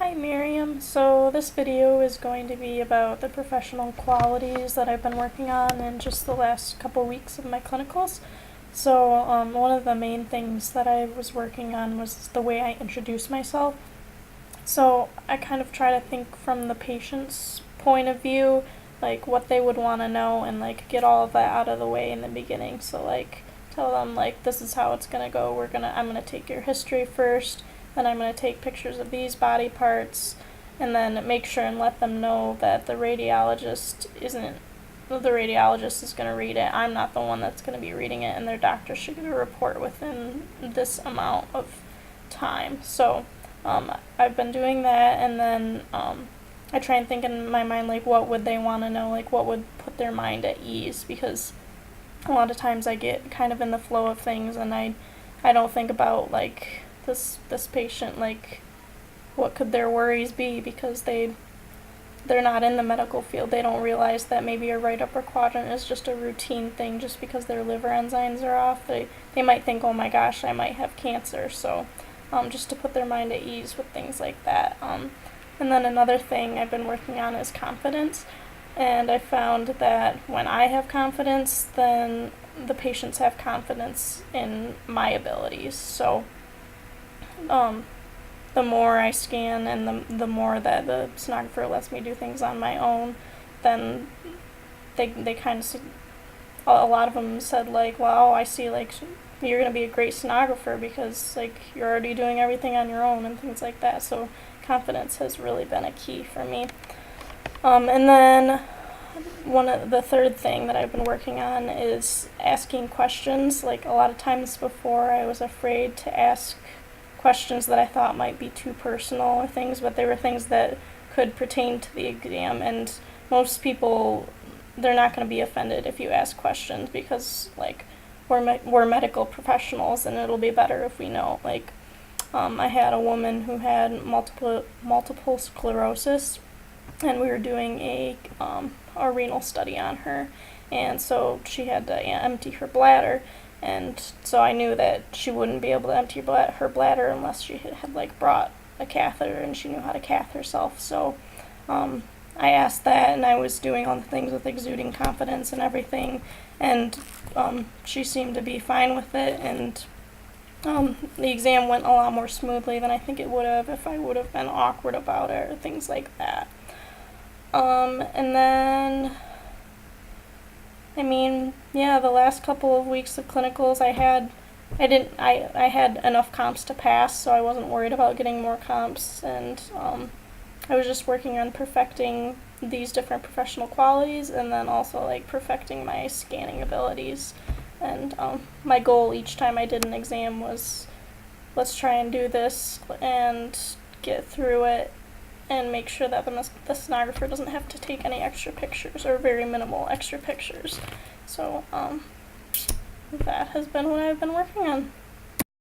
Hi Miriam, so this video is going to be about the professional qualities that I've been working on in just the last couple weeks of my clinicals. So one of the main things that I was working on was the way I introduce myself. So I kind of try to think from the patient's point of view, like what they would want to know and like get all of that out of the way in the beginning. So like tell them like this is how it's going to go. I'm going to take your history first. Then I'm going to take pictures of these body parts and then make sure and let them know that the radiologist is going to read it. I'm not the one that's going to be reading it, and their doctor should get a report within this amount of time. So I've been doing that, and then I try and think in my mind, like, what would they want to know? Like, what would put their mind at ease? Because a lot of times I get kind of in the flow of things, and I don't think about, like, this patient, like what could their worries be, because they're not in the medical field. They don't realize that maybe a right upper quadrant is just a routine thing. Just because their liver enzymes are off, they might think, oh my gosh, I might have cancer. So just to put their mind at ease with things like that. And then another thing I've been working on is confidence, and I found that when I have confidence, then the patients have confidence in my abilities. So the more I scan and the more that the sonographer lets me do things on my own, then they kind of, a lot of them said, like, wow, I see, like, you're going to be a great sonographer because, like, you're already doing everything on your own and things like that. So confidence has really been a key for me. And then the third thing that I've been working on is asking questions. Like, a lot of times before, I was afraid to ask questions that I thought might be too personal or things, but they were things that could pertain to the exam, and most people, they're not going to be offended if you ask questions, because like we're medical professionals, and it'll be better if we know. Like I had a woman who had multiple sclerosis, and we were doing a renal study on her, and so she had to empty her bladder. And so I knew that she wouldn't be able to empty her bladder unless she had like brought a catheter and she knew how to cath herself. So I asked that, and I was doing all the things with exuding confidence and everything, and she seemed to be fine with it, and the exam went a lot more smoothly than I think it would have if I would have been awkward about it or things like that. And then the last couple of weeks of clinicals, I had enough comps to pass, so I wasn't worried about getting more comps, and I was just working on perfecting these different professional qualities, and then also like perfecting my scanning abilities. And my goal each time I did an exam was, let's try and do this and get through it and make sure that the sonographer doesn't have to take any extra pictures or very minimal extra pictures. So that has been what I've been working on.